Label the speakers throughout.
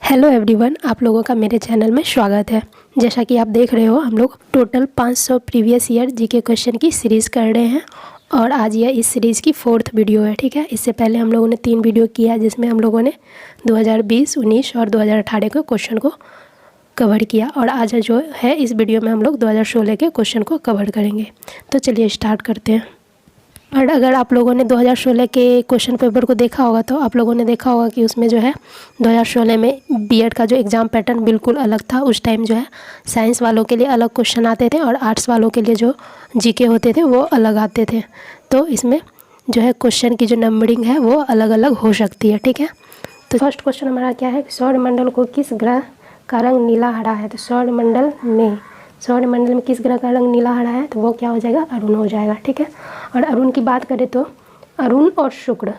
Speaker 1: Hello everyone, आप लोगों का मेरे चैनल में स्वागत है। जैसा कि आप देख रहे हो, हम लोग total 500 previous year GK question की सीरीज़ कर रहे हैं और आज यह इस सीरीज़ की 4th वीडियो है। ठीक है, इससे पहले हम लोगों ने 3 वीडियो किया जिसमें हम लोगों ने 2020, 19 और 2018 के क्वेश्चन को कवर किया और आज जो है इस वीडियो में हम लोग 2016 के क्वेश्चन को कवर करेंगे। तो चलिए स्टार्ट करते हैं। और अगर आप लोगों ने 2016 के क्वेश्चन पेपर को देखा होगा तो आप लोगों ने देखा होगा कि उसमें जो है 2016 में बीएड का जो एग्ज़ाम पैटर्न बिल्कुल अलग था। उस टाइम जो है साइंस वालों के लिए अलग क्वेश्चन आते थे और आर्ट्स वालों के लिए जो जीके होते थे वो अलग आते थे। तो इसमें जो है क्वेश्चन की जो नंबरिंग है वो अलग अलग हो सकती है। ठीक है, तो फर्स्ट क्वेश्चन हमारा क्या है, सौरमंडल को किस ग्रह का रंग नीला हरा है। तो सौरमंडल में किस ग्रह का रंग नीला हरा है, तो वो क्या हो जाएगा, अरुण हो जाएगा। ठीक है, और अरुण की बात करें तो अरुण और शुक्र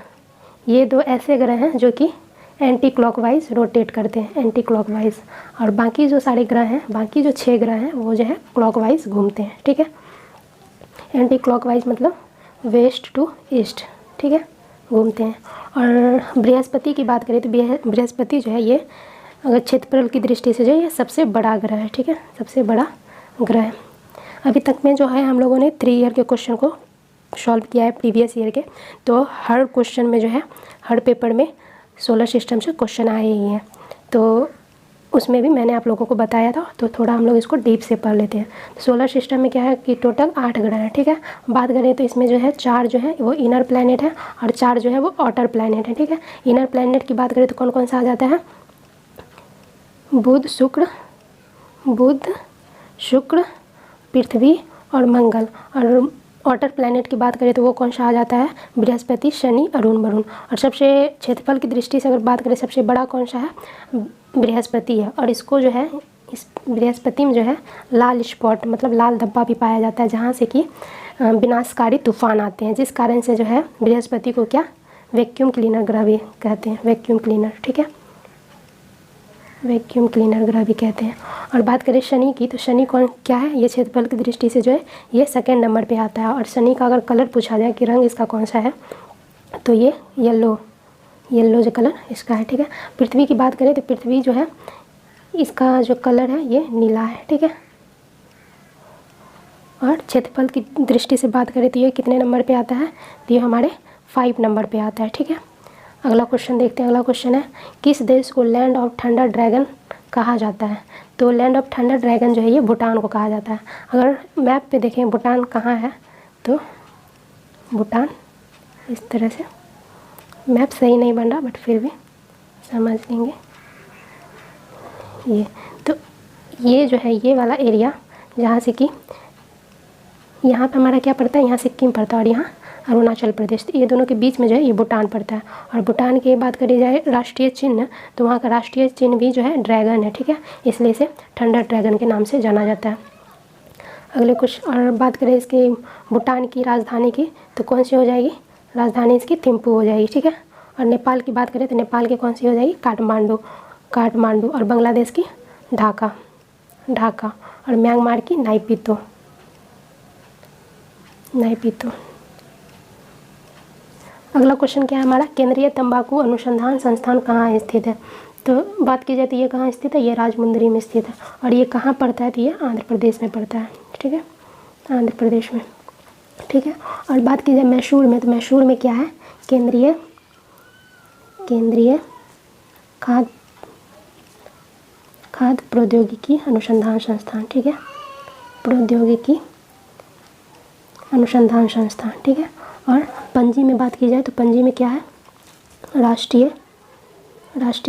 Speaker 1: ये दो ऐसे ग्रह हैं जो कि एंटी क्लॉकवाइज रोटेट करते हैं, एंटी क्लॉकवाइज। और बाकी जो सारे ग्रह हैं, बाकी जो 6 ग्रह हैं वो जो है क्लॉकवाइज घूमते हैं। ठीक है, एंटी क्लॉकवाइज मतलब वेस्ट टू ईस्ट, ठीक है, घूमते हैं। और बृहस्पति की बात करें तो बृहस्पति जो है ये अगर क्षेत्रफल की दृष्टि से जो है ये सबसे बड़ा ग्रह है। ठीक है, सबसे बड़ा ग्रह है। अभी तक में जो है हम लोगों ने 3 ईयर के क्वेश्चन को सॉल्व किया है, प्रीवियस ईयर के। तो हर क्वेश्चन में जो है हर पेपर में सोलर सिस्टम से क्वेश्चन आए ही हैं, तो उसमें भी मैंने आप लोगों को बताया था। तो थोड़ा हम लोग इसको डीप से पढ़ लेते हैं। तो सोलर सिस्टम में क्या है कि टोटल 8 ग्रह हैं। ठीक है, बात करें तो इसमें जो है 4 जो है वो इनर प्लैनेट है और 4 जो है वो आउटर प्लैनेट है। ठीक है, इनर प्लैनेट की बात करें तो कौन कौन सा आ जाता है, बुध, शुक्र, पृथ्वी और मंगल। और आउटर प्लैनेट की बात करें तो वो कौन सा आ जाता है, बृहस्पति, शनि, अरुण, वरुण। और सबसे क्षेत्रफल की दृष्टि से अगर बात करें सबसे बड़ा कौन सा है, बृहस्पति है। और इसको जो है इस बृहस्पति में जो है लाल स्पॉट मतलब लाल धब्बा भी पाया जाता है, जहाँ से कि विनाशकारी तूफान आते हैं, जिस कारण से जो है बृहस्पति को क्या वैक्यूम क्लीनर ग्रह भी कहते हैं, वैक्यूम क्लीनर। ठीक है, वैक्यूम क्लीनर ग्रह भी कहते हैं। और बात करें शनि की तो शनि कौन क्या है, ये क्षेत्रफल की दृष्टि से जो है ये 2nd नंबर पे आता है। और शनि का अगर कलर पूछा जाए कि रंग इसका कौन सा है तो ये येलो जो कलर इसका है। ठीक है, पृथ्वी की बात करें तो पृथ्वी जो है इसका जो कलर है ये नीला है। ठीक है, और क्षेत्रफल की दृष्टि से बात करें तो ये कितने नंबर पे आता है, तो ये हमारे 5 नंबर पे आता है। ठीक है, अगला क्वेश्चन देखते हैं। अगला क्वेश्चन है, किस देश को लैंड ऑफ थंडर ड्रैगन कहा जाता है। तो लैंड ऑफ थंडर ड्रैगन जो है ये भूटान को कहा जाता है। अगर मैप पे देखें भूटान कहाँ है, तो भूटान इस तरह से, मैप सही नहीं बन रहा बट फिर भी समझ लेंगे। ये तो ये जो है ये वाला एरिया जहाँ से कि यहाँ पे हमारा क्या पड़ता है, यहाँ सिक्किम पड़ता है और यहाँ अरुणाचल प्रदेश, ये दोनों के बीच में जो है ये भूटान पड़ता है। और भूटान की बात करी जाए राष्ट्रीय चिन्ह तो वहाँ का राष्ट्रीय चिन्ह भी जो है ड्रैगन है। ठीक है, इसलिए इसे थंडर ड्रैगन के नाम से जाना जाता है। अगले कुछ और बात करें इसके भूटान की राजधानी की तो कौन सी हो जाएगी, राजधानी इसकी थिम्पू हो जाएगी। ठीक है, और नेपाल की बात करें तो नेपाल की कौन सी हो जाएगी, काठमांडू। और बांग्लादेश की ढाका। और म्यांमार की नाइपितो। अगला क्वेश्चन क्या है हमारा, केंद्रीय तंबाकू अनुसंधान संस्थान कहाँ स्थित है। तो बात की जाए तो ये कहाँ स्थित है, ये राजमुंदरी में स्थित है। और ये कहाँ पड़ता है, तो ये आंध्र प्रदेश में पड़ता है। ठीक है, आंध्र प्रदेश में। ठीक है, और बात की जाए मैसूर में तो मैसूर में क्या है, केंद्रीय खाद्य प्रौद्योगिकी अनुसंधान संस्थान। ठीक है, प्रौद्योगिकी अनुसंधान संस्थान। ठीक है, और पणजी में बात की जाए तो पणजी में क्या है, राष्ट्रीय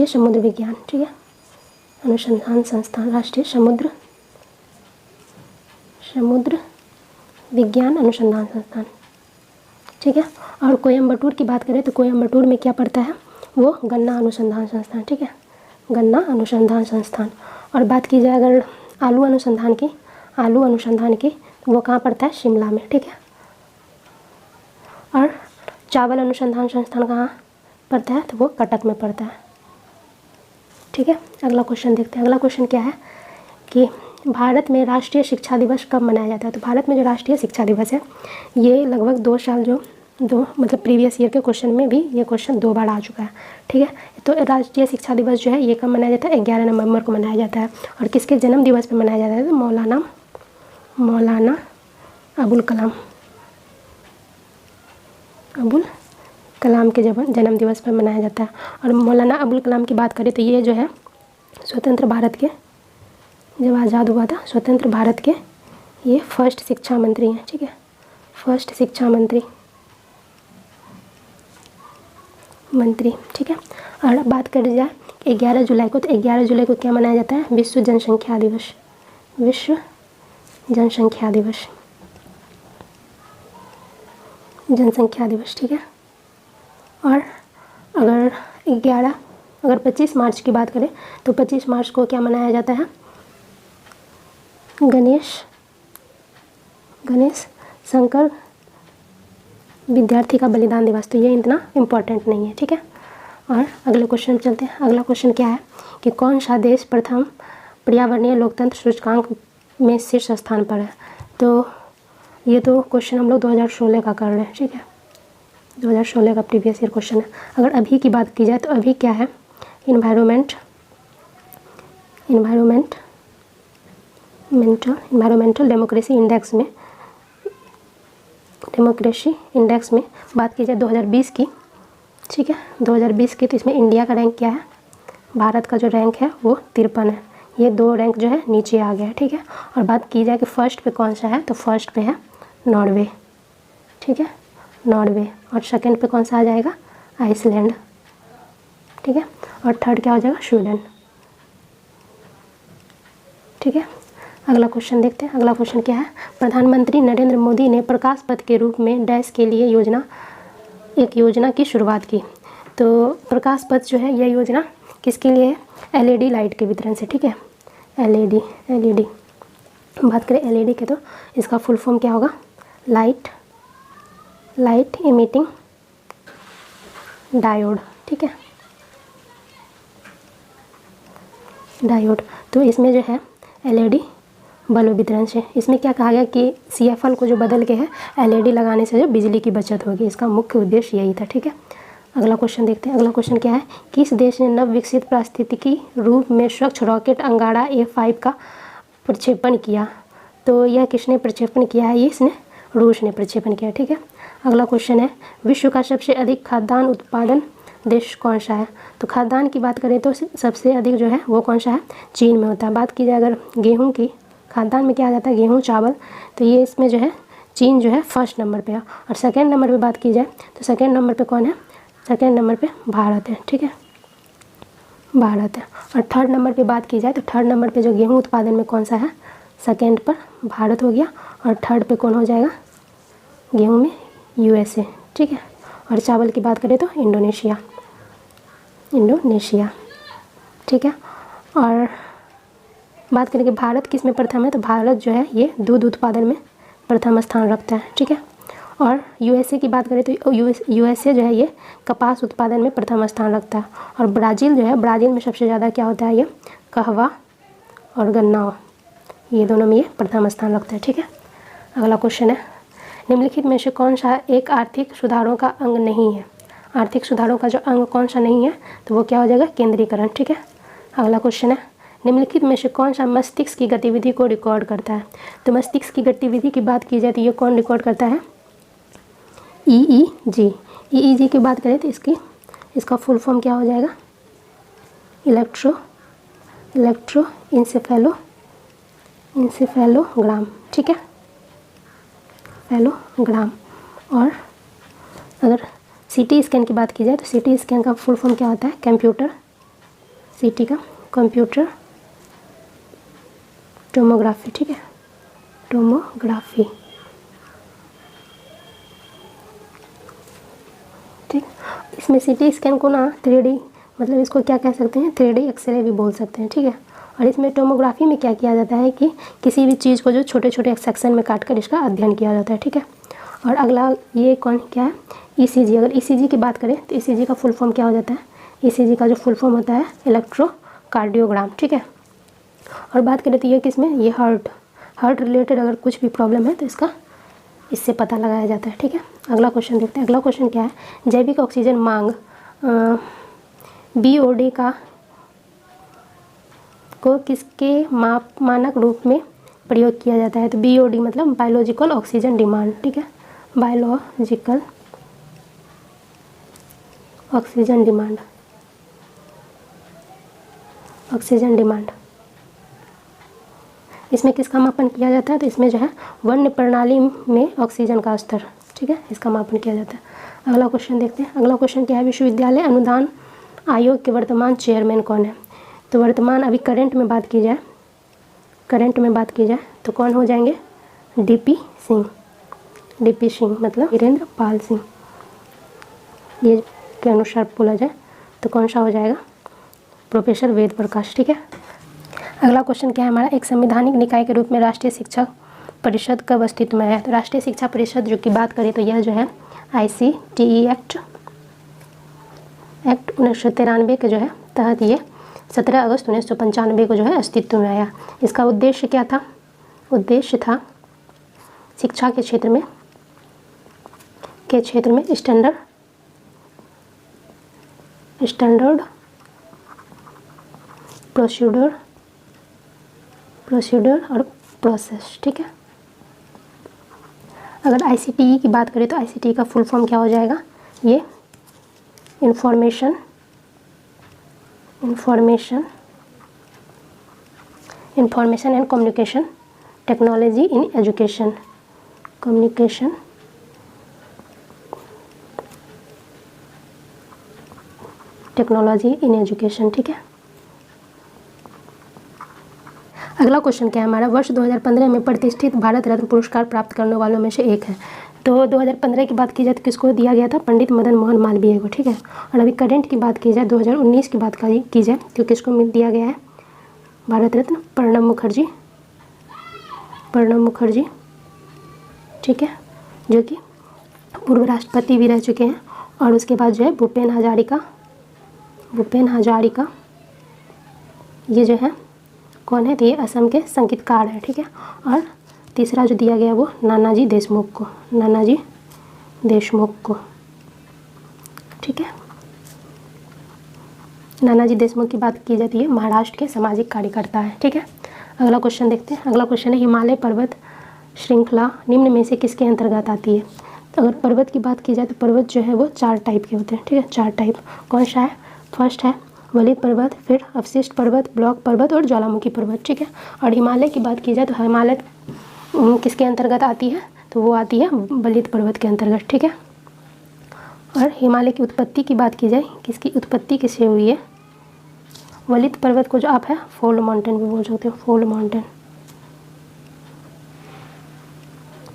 Speaker 1: समुद्र विज्ञान। ठीक है, अनुसंधान संस्थान, राष्ट्रीय समुद्र विज्ञान अनुसंधान संस्थान। ठीक है, और कोयम्बटूर की बात करें तो कोयम्बटूर में क्या पड़ता है, वो गन्ना अनुसंधान संस्थान। ठीक है, गन्ना अनुसंधान संस्थान। और बात की जाए अगर आलू अनुसंधान की तो वो कहाँ पड़ता है, शिमला में। ठीक है, और चावल अनुसंधान संस्थान कहाँ पड़ता है, तो वो कटक में पड़ता है। ठीक है, अगला क्वेश्चन देखते हैं। अगला क्वेश्चन क्या है कि भारत में राष्ट्रीय शिक्षा दिवस कब मनाया जाता है। तो भारत में जो राष्ट्रीय शिक्षा दिवस है ये लगभग 2 साल जो दो मतलब प्रीवियस ईयर के क्वेश्चन में भी ये क्वेश्चन 2 बार आ चुका है, ठीक है। तो राष्ट्रीय शिक्षा दिवस जो है ये कब मनाया जाता है? 11 नवंबर को मनाया जाता है। और किसके जन्म दिवस पर मनाया जाता है? तो मौलाना अबुल कलाम के जन्म दिवस पर मनाया जाता है। और मौलाना अबुल कलाम की बात करें तो ये जो है स्वतंत्र भारत के, जब आज़ाद हुआ था स्वतंत्र भारत के, ये फर्स्ट शिक्षा मंत्री हैं, ठीक है, फर्स्ट शिक्षा मंत्री, ठीक है। और अब बात करी जाए 11 जुलाई को, तो 11 जुलाई को क्या मनाया जाता है? विश्व जनसंख्या दिवस, विश्व जनसंख्या दिवस, ठीक है। और अगर 25 मार्च की बात करें तो 25 मार्च को क्या मनाया जाता है? गणेश शंकर विद्यार्थी का बलिदान दिवस। तो ये इतना इम्पोर्टेंट नहीं है, ठीक है। और अगले क्वेश्चन चलते हैं। अगला क्वेश्चन क्या है कि कौन सा देश प्रथम पर्यावरणीय लोकतंत्र सूचकांक में शीर्ष स्थान पर है? तो ये तो क्वेश्चन हम लोग 2016 का कर रहे हैं, ठीक है, 2016 का प्रीवियस ईयर क्वेश्चन है। अगर अभी की बात की जाए तो अभी क्या है? इन्वायरमेंटल डेमोक्रेसी इंडेक्स में बात की जाए 2020 की, ठीक है, 2020 की, तो इसमें इंडिया का रैंक क्या है? भारत का जो रैंक है वो 53 है। ये 2 रैंक जो है नीचे आ गया है, ठीक है। और बात की जाए कि फर्स्ट पे कौन सा है, तो फर्स्ट पे है नॉर्वे, ठीक है, नॉर्वे। और सेकंड पे कौन सा आ जाएगा? आइसलैंड, ठीक है। और थर्ड क्या हो जाएगा? स्वीडन, ठीक है। अगला क्वेश्चन देखते हैं। अगला क्वेश्चन क्या है? प्रधानमंत्री नरेंद्र मोदी ने प्रकाश पथ के रूप में डैश के लिए एक योजना की शुरुआत की। तो प्रकाश पथ जो है यह योजना किसके लिए है? LED लाइट के वितरण से, ठीक है, LED। बात करें LED के तो इसका फुल फॉर्म क्या होगा? लाइट इमिटिंग डायोड, ठीक है, डायोड। तो इसमें जो है LED बल्ब वितरण से, इसमें क्या कहा गया कि CFL को जो बदल के है LED लगाने से जो बिजली की बचत होगी, इसका मुख्य उद्देश्य यही था, ठीक है। अगला क्वेश्चन देखते हैं। अगला क्वेश्चन क्या है? किस देश ने नव विकसित पारिस्थितिकी रूप में स्वच्छ रॉकेट अंगारा A5 का प्रक्षेपण किया? तो यह किसने प्रक्षेपण किया है? ये इसने रूस ने प्रक्षेपण किया, ठीक है। अगला क्वेश्चन है विश्व का सबसे अधिक खाद्यान्न उत्पादन देश कौन सा है? तो खाद्यान्न की बात करें तो सबसे अधिक जो है वो कौन सा है? चीन में होता है। बात की जाए अगर गेहूँ की, खाद्यान्न में क्या आ जाता है? गेहूँ, चावल, तो ये इसमें जो है चीन जो है फर्स्ट नंबर पे है। और सेकंड नंबर पे बात की जाए तो सेकंड नंबर पे कौन है? सेकंड नंबर पे भारत है, ठीक है, भारत है। और थर्ड नंबर पे बात की जाए तो थर्ड नंबर पे जो गेहूँ उत्पादन में कौन सा है? सेकंड पर भारत हो गया। और थर्ड पे कौन हो जाएगा गेहूँ में? USA, ठीक है। और चावल की बात करें तो इंडोनेशिया, ठीक है। और बात करें कि भारत किस में प्रथम है, तो भारत जो है ये दूध उत्पादन में प्रथम स्थान रखता है, ठीक है। और USA की बात करें तो USA जो है ये कपास उत्पादन में प्रथम स्थान रखता है। और ब्राज़ील जो है, ब्राज़ील में सबसे ज़्यादा क्या होता है? ये कहवा और गन्ना, ये दोनों में ये प्रथम स्थान रखता है, ठीक है। अगला क्वेश्चन है निम्नलिखित में से कौन सा एक आर्थिक सुधारों का अंग नहीं है? आर्थिक सुधारों का जो अंग कौन सा नहीं है तो वो क्या हो जाएगा? केंद्रीकरण, ठीक है। अगला क्वेश्चन है निम्नलिखित में से कौन सा मस्तिष्क की गतिविधि को रिकॉर्ड करता है? तो मस्तिष्क की गतिविधि की बात की जाए तो ये कौन रिकॉर्ड करता है? EEG की बात करें तो इसका फुल फॉर्म क्या हो जाएगा? इलेक्ट्रो इंसेफेलोग्राम, ठीक है, फेलोग्राम। और अगर CT स्कैन की बात की जाए तो CT स्कैन का फुल फॉर्म क्या होता है? कंप्यूटर, CT का कंप्यूटर टोमोग्राफी, ठीक है, टोमोग्राफी, ठीक। इसमें CT स्कैन को ना 3D मतलब इसको क्या कह सकते हैं? 3D एक्सरे भी बोल सकते हैं, ठीक है। और इसमें टोमोग्राफी में क्या किया जाता है कि किसी भी चीज़ को जो छोटे छोटे सेक्शन में काट कर इसका अध्ययन किया जाता है, ठीक है। और अगला ये क्या है? ECG। अगर ECG की बात करें तो ECG का फुल फॉर्म क्या हो जाता है? ECG का जो फुल फॉर्म होता है इलेक्ट्रोकार्डियोग्राम, ठीक है। और बात करें तो ये किस में? ये हार्ट रिलेटेड अगर कुछ भी प्रॉब्लम है तो इसका इससे पता लगाया जाता है, ठीक है। अगला क्वेश्चन देखते हैं। अगला क्वेश्चन क्या है, जैविक ऑक्सीजन मांग BOD को किसके मानक रूप में प्रयोग किया जाता है। तो BOD मतलब बायोलॉजिकल ऑक्सीजन डिमांड, ठीक है, biological oxygen demand, oxygen demand. इसमें किसका मापन किया जाता है, तो इसमें जो है वन्य प्रणाली में ऑक्सीजन का स्तर, ठीक है, इसका मापन किया जाता है। अगला क्वेश्चन देखते हैं। अगला क्वेश्चन क्या है, विश्वविद्यालय अनुदान आयोग के वर्तमान चेयरमैन कौन है। तो वर्तमान अभी करंट में बात की जाए, करंट में बात की जाए तो कौन हो जाएंगे, DP सिंह, DP सिंह मतलब वीरेंद्र पाल सिंह। ये के अनुसार बोला जाए तो कौन सा हो जाएगा, प्रोफेसर वेद प्रकाश, ठीक है। अगला क्वेश्चन क्या है हमारा, एक संवैधानिक निकाय के रूप में राष्ट्रीय शिक्षा परिषद कब अस्तित्व में आया। तो राष्ट्रीय शिक्षा परिषद जो की बात करें तो यह जो है ICTE एक्ट 1993 के जो है तहत ये 17 अगस्त 1995 को जो है अस्तित्व में आया। इसका उद्देश्य क्या था, उद्देश्य था शिक्षा के क्षेत्र में स्टैंडर्ड प्रोसीड्यूर और प्रोसेस, ठीक है। अगर ICTE की बात करें तो ICTE का फुल फॉर्म क्या हो जाएगा, ये information and communication technology in education, communication technology in education, ठीक है। अगला क्वेश्चन क्या है हमारा, वर्ष 2015 में प्रतिष्ठित भारत रत्न पुरस्कार प्राप्त करने वालों में से एक है। तो 2015 की बात की जाए तो किसको दिया गया था, पंडित मदन मोहन मालवीय को, ठीक है। और अभी करंट की बात की जाए 2019 की बात की जाए तो किसको दिया गया है, भारत रत्न प्रणब मुखर्जी, ठीक है, जो कि पूर्व राष्ट्रपति भी रह चुके हैं। और उसके बाद जो है भूपेन हजारिका, ये जो है कौन है, तो ये असम के संगीतकार है, ठीक है। और तीसरा जो दिया गया वो नानाजी देशमुख को, ठीक है। नानाजी देशमुख की बात की जाती है, महाराष्ट्र के सामाजिक कार्यकर्ता है, ठीक है। अगला क्वेश्चन देखते हैं। अगला क्वेश्चन है, हिमालय पर्वत श्रृंखला निम्न में से किसके अंतर्गत आती है। तो अगर पर्वत की बात की जाए तो पर्वत जो है वो 4 टाइप के होते हैं, ठीक है, 4 टाइप। कौन सा है, फर्स्ट है वलित पर्वत, फिर अवशिष्ट पर्वत, ब्लॉक पर्वत और ज्वालामुखी पर्वत, ठीक है। और हिमालय की बात की जाए तो हिमालय किसके अंतर्गत आती है, तो वो आती है वलित पर्वत के अंतर्गत, ठीक है। और हिमालय की उत्पत्ति की बात की जाए, किसकी उत्पत्ति किससे हुई है, वलित पर्वत को जो आप है फोल्ड माउंटेन भी बोल सकते हो, फोल्ड माउंटेन,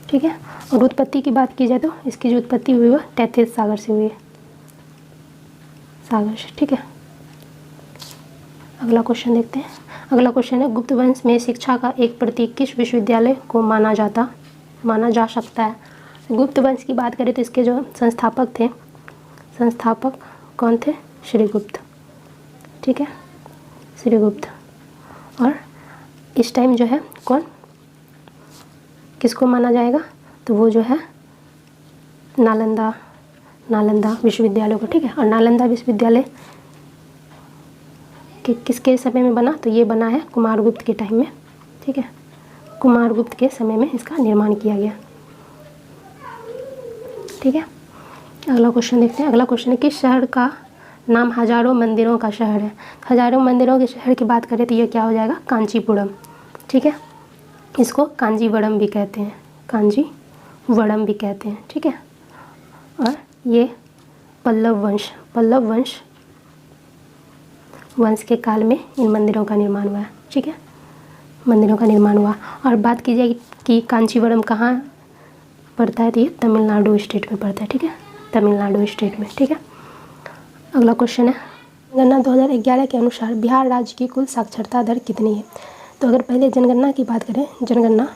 Speaker 1: ठीक है। और उत्पत्ति की बात की जाए तो इसकी जो उत्पत्ति हुई है तैतीस सागर से हुई है, सागर से, ठीक है। अगला क्वेश्चन देखते हैं। अगला क्वेश्चन है, गुप्त वंश में शिक्षा का एक प्रतीक किस विश्वविद्यालय को माना जा सकता है। गुप्त वंश की बात करें तो इसके जो संस्थापक कौन थे, श्रीगुप्त, ठीक है, श्रीगुप्त। और इस टाइम जो है कौन, किसको माना जाएगा, तो वो जो है नालंदा विश्वविद्यालय को, ठीक है। और नालंदा विश्वविद्यालय किसके समय में बना, तो ये बना है कुमारगुप्त के टाइम में, ठीक है, कुमारगुप्त के समय में इसका निर्माण किया गया, ठीक है। अगला क्वेश्चन देखते हैं। अगला क्वेश्चन है, किस शहर का नाम हजारों मंदिरों का शहर है। हजारों मंदिरों के शहर की बात करें तो ये क्या हो जाएगा, कांचीपुरम, ठीक है। इसको कांजीवरम भी कहते हैं, ठीक है। और ये पल्लव वंश के काल में इन मंदिरों का निर्माण हुआ है, ठीक है, मंदिरों का निर्माण हुआ। और बात की जाए कि कांचीवरम कहाँ पड़ता है, तो ये तमिलनाडु स्टेट में पड़ता है, ठीक है, तमिलनाडु स्टेट में, ठीक है। अगला क्वेश्चन है, जनगणना 2011 के अनुसार बिहार राज्य की कुल साक्षरता दर कितनी है। तो अगर पहले जनगणना की बात करें, जनगणना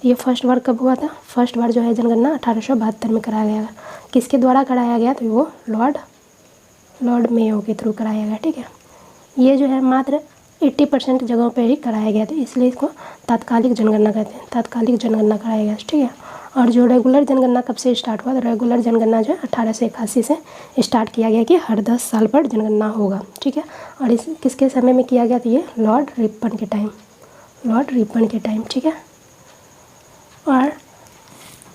Speaker 1: ये फर्स्ट बार कब हुआ था, फर्स्ट बार जो है जनगणना 1872 में कराया गया। किसके द्वारा कराया गया, तो वो लॉर्ड मेयो के थ्रू कराया गया, ठीक है। ये जो है मात्र 80% जगहों पर ही कराया गया था, इसलिए इसको तात्कालिक जनगणना कहते हैं। तात्कालिक जनगणना कराया गया, ठीक है। और जो रेगुलर जनगणना कब से स्टार्ट हुआ, तो रेगुलर जनगणना जो है 1881 से स्टार्ट किया गया कि हर 10 साल पर जनगणना होगा, ठीक है। और इस किसके समय में किया गया, तो ये लॉर्ड रिपन के टाइम, लॉर्ड रिपन के टाइम, ठीक है। और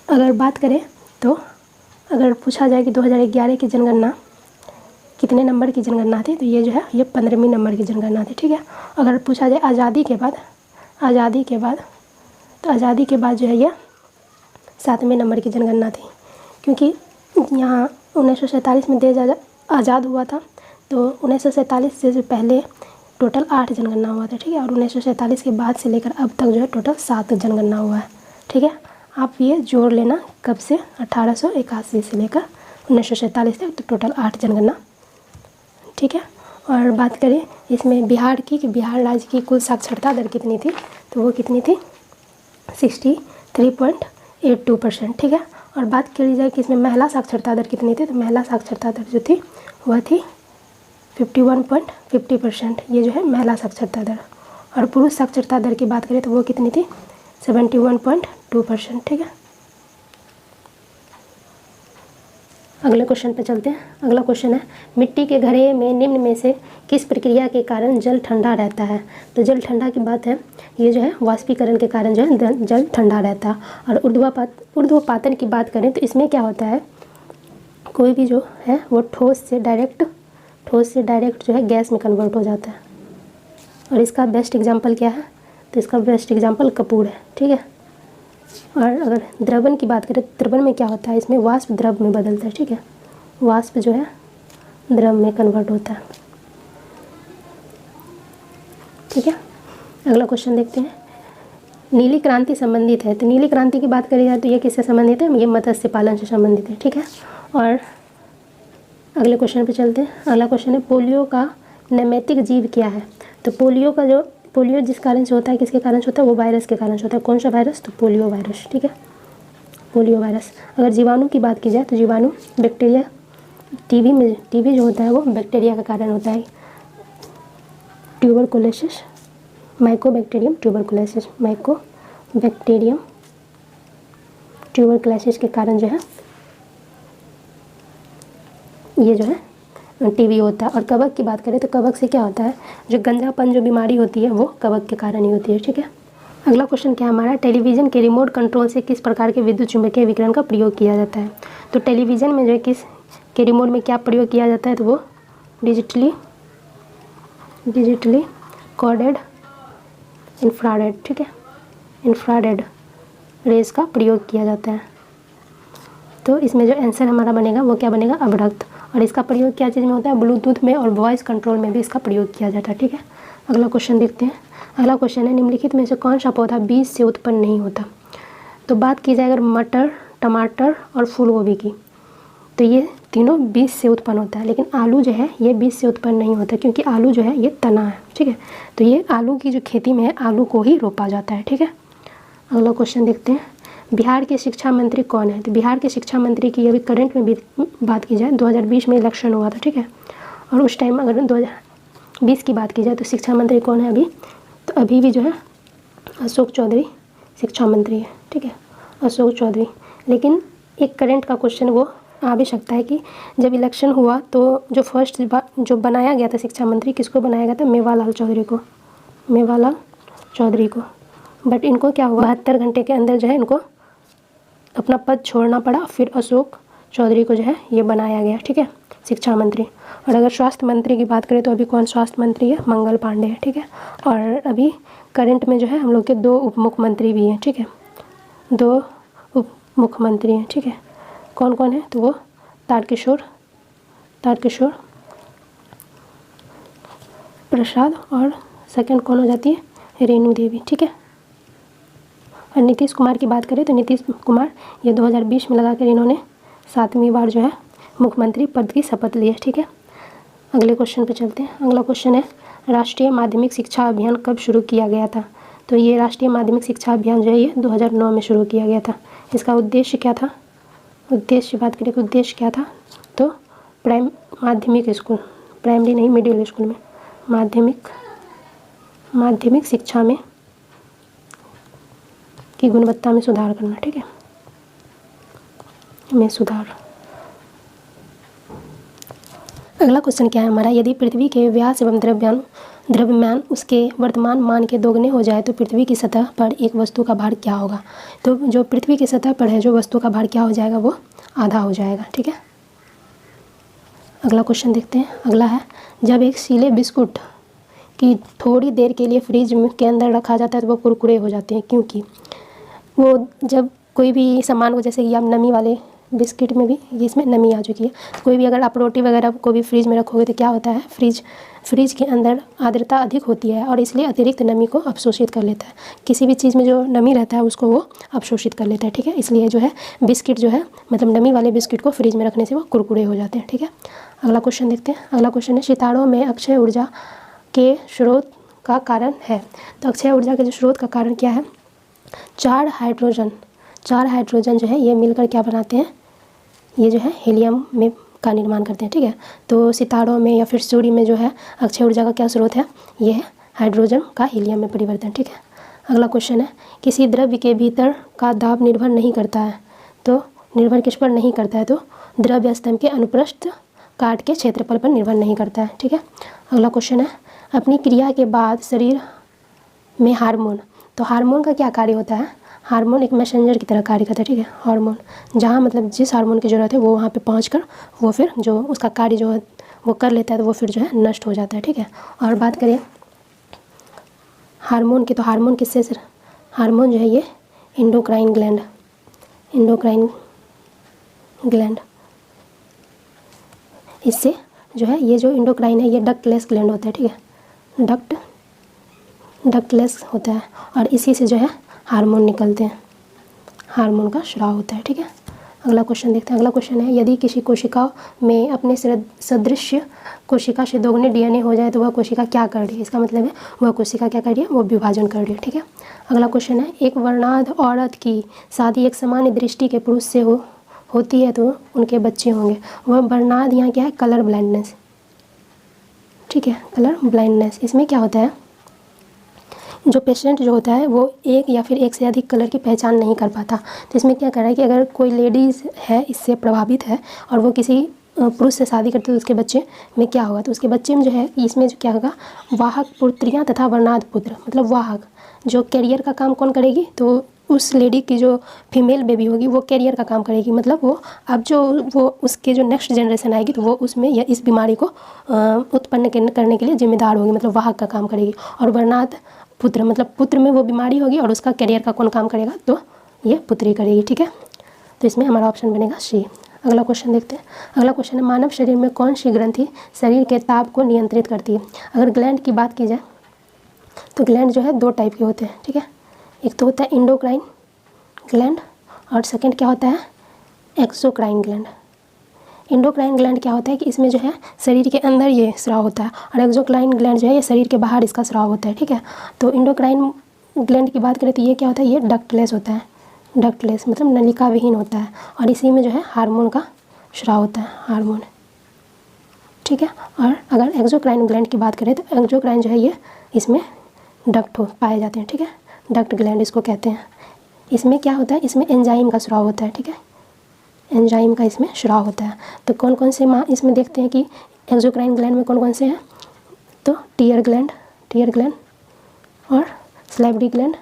Speaker 1: अगर बात करें तो अगर पूछा जाए कि 2011 की जनगणना कितने नंबर की जनगणना थी, तो ये जो है ये 15वीं नंबर की जनगणना थी, ठीक है। अगर पूछा जाए आज़ादी के बाद तो आज़ादी के बाद जो है ये 7वें नंबर की जनगणना थी, क्योंकि यहाँ 1947 में देश आज़ाद हुआ था, तो 1947 से पहले टोटल 8 जनगणना हुआ था, ठीक है। और 1947 के बाद से लेकर अब तक जो है टोटल 7 जनगणना हुआ है, ठीक है। आप ये जोड़ लेना कब से, 1881 से लेकर 1947 तक, तो टोटल 8 जनगणना, ठीक है। और बात करें इसमें बिहार की, कि बिहार राज्य की कुल साक्षरता दर कितनी थी, तो वो कितनी थी 63.82%, ठीक है। और बात करी जाए कि इसमें महिला साक्षरता दर कितनी थी, तो महिला साक्षरता दर जो थी वह थी 51.50%, ये जो है महिला साक्षरता दर। और पुरुष साक्षरता दर की बात करें तो वो कितनी थी 71.2%, ठीक है। अगले क्वेश्चन पे चलते हैं। अगला क्वेश्चन है, मिट्टी के घड़े में निम्न में से किस प्रक्रिया के कारण जल ठंडा रहता है। तो जल ठंडा की बात है, ये जो है वाष्पीकरण के कारण जो है जल ठंडा रहता है। और ऊर्ध्वपातन की बात करें तो इसमें क्या होता है, कोई भी जो है वो ठोस से डायरेक्ट जो है गैस में कन्वर्ट हो जाता है। और इसका बेस्ट एग्जाम्पल क्या है, तो इसका बेस्ट एग्जाम्पल कपूर है, ठीक है। और अगर द्रवण की बात करें, द्रवण में क्या होता है, इसमें वाष्प द्रव में बदलता है, ठीक है। वाष्प जो है द्रव में कन्वर्ट होता है, ठीक है। अगला क्वेश्चन देखते हैं, नीली क्रांति संबंधित है। तो नीली क्रांति की बात करी जाए तो ये किससे संबंधित है, ये मत्स्य पालन से संबंधित है, ठीक है। और अगले क्वेश्चन पे चलते हैं। अगला क्वेश्चन है, पोलियो का नैमित्तिक जीव क्या है। तो पोलियो जिस कारण से होता है, किसके कारण से होता है, वो वायरस के कारण से होता है। कौन सा वायरस, तो पोलियो वायरस, ठीक है, पोलियो वायरस। अगर जीवाणु की बात की जाए तो जीवाणु बैक्टीरिया, टीबी जो होता है वो बैक्टीरिया का कारण होता है। ट्यूबरकुलोसिस, माइकोबैक्टीरियम ट्यूबरकुलोसिस के कारण जो है ये जो है टीबी होता है। और कवक की बात करें तो कवक से क्या होता है, जो गंजापन जो बीमारी होती है वो कवक के कारण ही होती है, ठीक है। अगला क्वेश्चन क्या है हमारा, टेलीविज़न के रिमोट कंट्रोल से किस प्रकार के विद्युत चुम्बकीय विकिरण का प्रयोग किया जाता है। तो टेलीविज़न में जो है किस के रिमोट में क्या प्रयोग किया जाता है, तो वो डिजिटली कोडेड इंफ्रारेड, ठीक है, इंफ्रारेड रेज का प्रयोग किया जाता है। तो इसमें जो आंसर हमारा बनेगा वो क्या बनेगा, अवरक्त। और इसका प्रयोग क्या चीज़ में होता है, ब्लूटूथ में और वॉइस कंट्रोल में भी इसका प्रयोग किया जाता है, ठीक है। अगला क्वेश्चन देखते हैं। अगला क्वेश्चन है, निम्नलिखित में से कौन सा पौधा बीज से उत्पन्न नहीं होता। तो बात की जाए अगर मटर, टमाटर और फूलगोभी की, तो ये तीनों बीज से उत्पन्न होता है। लेकिन आलू जो है ये बीज से उत्पन्न नहीं होता, क्योंकि आलू जो है ये तना है, ठीक है। तो ये आलू की जो खेती में है आलू को ही रोपा जाता है, ठीक है। अगला क्वेश्चन देखते हैं, बिहार के शिक्षा मंत्री कौन है। तो बिहार के शिक्षा मंत्री की अभी करंट में भी बात की जाए 2020 में इलेक्शन हुआ था, ठीक है। और उस टाइम अगर 2020 की बात की जाए तो शिक्षा मंत्री कौन है अभी, तो अभी भी जो है अशोक चौधरी शिक्षा मंत्री है, ठीक है, अशोक चौधरी। लेकिन एक करंट का क्वेश्चन वो आ भी सकता है कि जब इलेक्शन हुआ तो जो फर्स्ट जो बनाया गया था शिक्षा मंत्री, किसको बनाया गया था, मेवालाल चौधरी को। बट इनको क्या हुआ, 72 घंटे के अंदर जो है इनको अपना पद छोड़ना पड़ा, फिर अशोक चौधरी को जो है ये बनाया गया, ठीक है, शिक्षा मंत्री। और अगर स्वास्थ्य मंत्री की बात करें तो अभी कौन स्वास्थ्य मंत्री है, मंगल पांडे है, ठीक है। और अभी करंट में जो है हम लोग के 2 उप मुख्यमंत्री भी हैं, ठीक है, 2 उप मुख्यमंत्री हैं, ठीक है। कौन कौन है, तो वो तारकिशोर प्रसाद और सेकंड कौन हो जाती है, रेणु देवी, ठीक है। और नीतीश कुमार की बात करें तो नीतीश कुमार ये 2020 में लगाकर इन्होंने 7वीं बार जो है मुख्यमंत्री पद की शपथ ली है, ठीक है। अगले क्वेश्चन पे चलते हैं। अगला क्वेश्चन है, राष्ट्रीय माध्यमिक शिक्षा अभियान कब शुरू किया गया था। तो ये राष्ट्रीय माध्यमिक शिक्षा अभियान जो है ये 2009 में शुरू किया गया था। इसका उद्देश्य क्या था, बात करें कि उद्देश्य क्या था, तो माध्यमिक स्कूल, प्राइमरी नहीं मिडिल स्कूल में, माध्यमिक माध्यमिक शिक्षा में की गुणवत्ता में सुधार करना, ठीक है, में सुधार। अगला क्वेश्चन क्या है हमारा, यदि पृथ्वी के व्यास एवं द्रव्यमान उसके वर्तमान मान के दोगुने हो जाए तो पृथ्वी की सतह पर एक वस्तु का भार क्या होगा। तो जो पृथ्वी की सतह पर है जो वस्तु का भार क्या हो जाएगा, वो आधा हो जाएगा, ठीक है। अगला क्वेश्चन देखते हैं। अगला है, जब एक सीले बिस्कुट की थोड़ी देर के लिए फ्रिज के अंदर रखा जाता है तो वो कुरकुरे हो जाते हैं, क्योंकि वो जब कोई भी सामान को, जैसे कि आप नमी वाले बिस्किट में भी इसमें नमी आ चुकी है, तो कोई भी अगर आप रोटी वगैरह को भी फ्रिज में रखोगे तो क्या होता है, फ्रिज के अंदर आर्द्रता अधिक होती है और इसलिए अतिरिक्त नमी को अवशोषित कर लेता है। किसी भी चीज़ में जो नमी रहता है उसको वो अवशोषित कर लेता है, ठीक है। इसलिए जो है बिस्किट जो है, मतलब नमी वाले बिस्किट को फ्रिज में रखने से वो कुरकुरे हो जाते हैं, ठीक है। अगला क्वेश्चन देखते हैं। अगला क्वेश्चन है, सितारों में अक्षय ऊर्जा के स्रोत का कारण है। तो अक्षय ऊर्जा के जो स्रोत का कारण क्या है, चार हाइड्रोजन जो है ये मिलकर क्या बनाते हैं, ये जो है हीलियम में का निर्माण करते हैं, ठीक है। तो सितारों में या फिर सूर्य में जो है अक्षय ऊर्जा का क्या स्रोत है, ये है हाइड्रोजन का हीलियम में परिवर्तन, ठीक है। अगला क्वेश्चन है, किसी द्रव्य के भीतर का दाब निर्भर नहीं करता है। तो निर्भर किस पर नहीं करता है, तो द्रव्य स्तंभ के अनुप्रस्थ काट के क्षेत्रफल पर निर्भर नहीं करता है, ठीक है। अगला क्वेश्चन है, अपनी क्रिया के बाद शरीर में हार्मोन, तो हार्मोन का क्या कार्य होता है, हार्मोन एक मैसेंजर की तरह कार्य करता है, ठीक है। हार्मोन जहाँ मतलब जिस हार्मोन की ज़रूरत है वो वहाँ पे पहुँचकर वो फिर जो उसका कार्य जो है वो कर लेता है, तो वो फिर जो है नष्ट हो जाता है, ठीक है। और बात करें हार्मोन की, तो हार्मोन किससे, हार्मोन जो है ये एंडोक्राइन ग्लैंड इससे जो है ये जो एंडोक्राइन है ये डक्टलेस ग्लैंड होता है, ठीक है, डक्टलेस होता है और इसी से जो है हार्मोन निकलते हैं, हार्मोन का स्राव होता है, ठीक है। अगला क्वेश्चन देखते हैं। अगला क्वेश्चन है, यदि किसी कोशिका में अपने सदृश कोशिका से दोगुने डीएनए हो जाए तो वह कोशिका क्या कर रही है। इसका मतलब है वह कोशिका क्या कर रही है, वो विभाजन कर रही है, ठीक है। अगला क्वेश्चन है, एक वर्णांध औरत की शादी एक सामान्य दृष्टि के पुरुष से होती है तो उनके बच्चे होंगे। वह वर्णांध यहाँ क्या है, कलर ब्लाइंडनेस, ठीक है, कलर ब्लाइंडनेस। इसमें क्या होता है, जो पेशेंट जो होता है वो एक या फिर एक से अधिक कलर की पहचान नहीं कर पाता। तो इसमें क्या कर रहा है कि अगर कोई लेडीज़ है इससे प्रभावित है और वो किसी पुरुष से शादी करते तो उसके बच्चे में क्या होगा, तो उसके बच्चे में जो है इसमें जो क्या होगा, वाहक पुत्रियाँ तथा वर्णांध पुत्र, मतलब वाहक जो कैरियर का काम कौन करेगी, तो उस लेडी की जो फीमेल बेबी होगी वो कैरियर का काम करेगी, मतलब वो अब जो वो उसके जो नेक्स्ट जनरेशन आएगी तो वो उसमें या इस बीमारी को उत्पन्न करने के लिए जिम्मेदार होगी, मतलब वाहक का काम करेगी। और वर्णांध पुत्र मतलब पुत्र में वो बीमारी होगी और उसका कैरियर का कौन काम करेगा, तो ये पुत्री करेगी, ठीक है। तो इसमें हमारा ऑप्शन बनेगा सी। अगला क्वेश्चन देखते हैं। अगला क्वेश्चन है, मानव शरीर में कौन सी ग्रंथि शरीर के ताप को नियंत्रित करती है। अगर ग्लैंड की बात की जाए तो ग्लैंड जो है दो टाइप के होते हैं, ठीक है। एक तो होता है एंडोक्राइन ग्लैंड और सेकंड क्या होता है, एक्सोक्राइन ग्लैंड। एंडोक्राइन ग्लैंड क्या होता है कि इसमें जो है शरीर के अंदर ये स्राव होता है और एक्सोक्राइन ग्लैंड जो है ये शरीर के बाहर इसका स्राव होता है, ठीक है। तो एंडोक्राइन ग्लैंड की बात करें तो ये क्या होता है, ये डक्टलेस होता है, डक्टलेस मतलब नलिका विहीन होता है और इसी में जो है हार्मोन का स्राव होता है, हार्मोन, ठीक है। और अगर एक्सोक्राइन ग्लैंड की बात करें तो एक्सोक्राइन जो है ये इसमें डक्ट पाए जाते हैं, ठीक है, डक्ट ग्लैंड इसको कहते हैं। इसमें क्या होता है, इसमें एंजाइम का स्राव होता है, ठीक है, एंजाइम का इसमें स्राव होता है। तो कौन कौन से इसमें देखते हैं कि एक्सोक्राइन ग्लैंड में कौन कौन से हैं, तो टीयर ग्लैंड और स्लेवरी ग्लैंड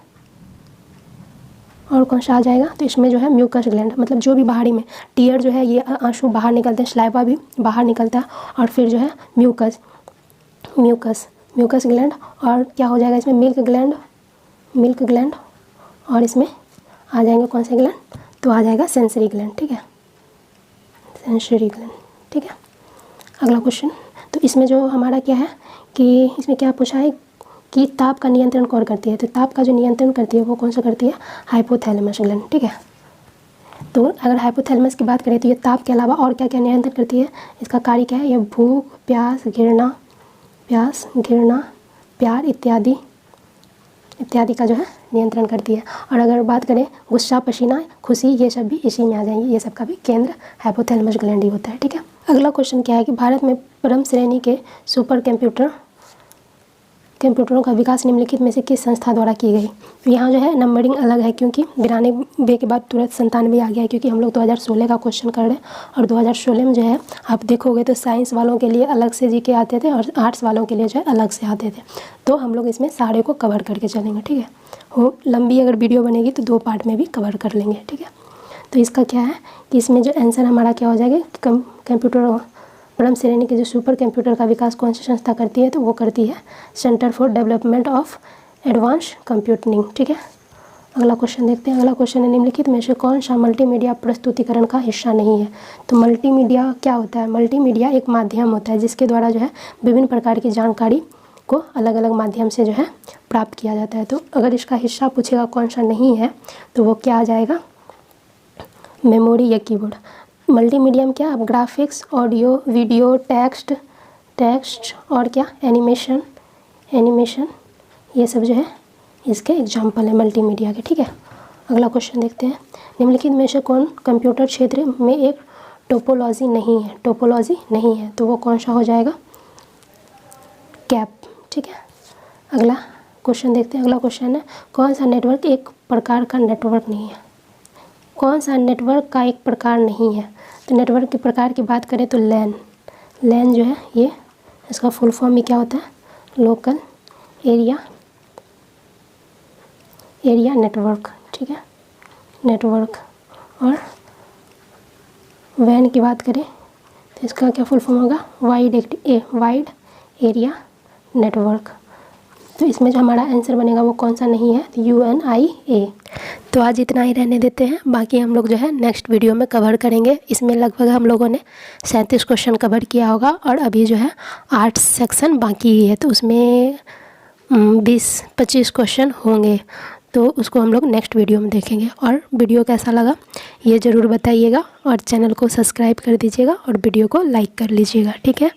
Speaker 1: और कौन सा आ जाएगा, तो इसमें जो है म्यूकस ग्लैंड, मतलब जो भी बाहरी में टीयर जो है ये आंसू बाहर निकलते हैं, स्लाइवा भी बाहर निकलता है और फिर जो है म्यूकस ग्लैंड और क्या हो जाएगा इसमें मिल्क ग्लैंड और इसमें आ जाएंगे कौन से ग्लैंड, तो आ जाएगा सेंसरी ग्लैंड, ठीक है, सेंसरी ग्लैंड, ठीक है। अगला क्वेश्चन, तो इसमें जो हमारा क्या है कि इसमें क्या पूछा है कि ताप का नियंत्रण कौन करती है, तो ताप का जो नियंत्रण करती है वो कौन सा करती है, हाइपोथैलेमस ग्लैंड, ठीक है। तो अगर हाइपोथैलेमस की बात करें तो ये ताप के अलावा और क्या क्या नियंत्रण करती है, इसका कार्य क्या है, ये भूख, प्यास, घृणा, प्यार इत्यादि का जो है नियंत्रण करती है। और अगर बात करें गुस्सा, पसीना, खुशी, ये सब भी इसी में आ जाएंगे, ये सब का भी केंद्र हाइपोथैलेमस ग्लैंड ही होता है, ठीक है। अगला क्वेश्चन क्या है कि भारत में परम श्रेणी के सुपर कंप्यूटर कंप्यूटरों का विकास निम्नलिखित में से किस संस्था द्वारा की गई। तो यहाँ जो है नंबरिंग अलग है, क्योंकि 92 के बाद तुरंत 97 आ गया, क्योंकि हम लोग 2016 का क्वेश्चन कर रहे हैं। और 2016 में जो है आप देखोगे तो साइंस वालों के लिए अलग से जीके आते थे और आर्ट्स वालों के लिए जो है अलग से आते थे। तो हम लोग इसमें सारे को कवर करके चलेंगे, ठीक है। वो लंबी अगर वीडियो बनेगी तो 2 पार्ट में भी कवर कर लेंगे, ठीक है। तो इसका क्या है कि इसमें जो आंसर हमारा क्या हो जाएगा, कंप्यूटर प्रथम श्रेणी के जो सुपर कंप्यूटर का विकास कौन सी संस्था करती है, तो वो करती है centre for development of advance computing, ठीक है। अगला क्वेश्चन देखते हैं। अगला क्वेश्चन है निम्नलिखित में से कौन सा मल्टीमीडिया प्रस्तुतिकरण का हिस्सा नहीं है। तो मल्टीमीडिया क्या होता है? मल्टीमीडिया एक माध्यम होता है जिसके द्वारा जो है विभिन्न प्रकार की जानकारी को अलग अलग माध्यम से जो है प्राप्त किया जाता है। तो अगर इसका हिस्सा पूछेगा कौन सा नहीं है, तो वो क्या आ जाएगा, मेमोरी या कीबोर्ड। मल्टीमीडियम क्या, अब ग्राफिक्स, ऑडियो, वीडियो, टेक्स्ट और क्या, एनिमेशन, ये सब जो है इसके एग्जाम्पल है मल्टीमीडिया के, ठीक है। अगला क्वेश्चन देखते हैं। निम्नलिखित में से कौन कंप्यूटर क्षेत्र में एक टोपोलॉजी नहीं है, तो वो कौन सा हो जाएगा, कैप, ठीक है। अगला क्वेश्चन देखते हैं। अगला क्वेश्चन है कौन सा नेटवर्क एक प्रकार का नेटवर्क नहीं है। कौन सा नेटवर्क का एक प्रकार नहीं है। तो नेटवर्क के प्रकार की बात करें तो लैन जो है ये इसका फुल फॉर्म में क्या होता है, लोकल एरिया नेटवर्क, ठीक है, नेटवर्क। और वैन की बात करें तो इसका क्या फुल फॉर्म होगा, वाइड एरिया नेटवर्क। तो इसमें जो हमारा आंसर बनेगा वो कौन सा नहीं है, UNIA। तो आज इतना ही रहने देते हैं, बाकी हम लोग जो है नेक्स्ट वीडियो में कवर करेंगे। इसमें लगभग हम लोगों ने 37 क्वेश्चन कवर किया होगा और अभी जो है 8 सेक्शन बाकी ही है, तो उसमें 20-25 क्वेश्चन होंगे। तो उसको हम लोग नेक्स्ट वीडियो में देखेंगे। और वीडियो कैसा लगा ये ज़रूर बताइएगा और चैनल को सब्सक्राइब कर दीजिएगा और वीडियो को लाइक कर लीजिएगा, ठीक है।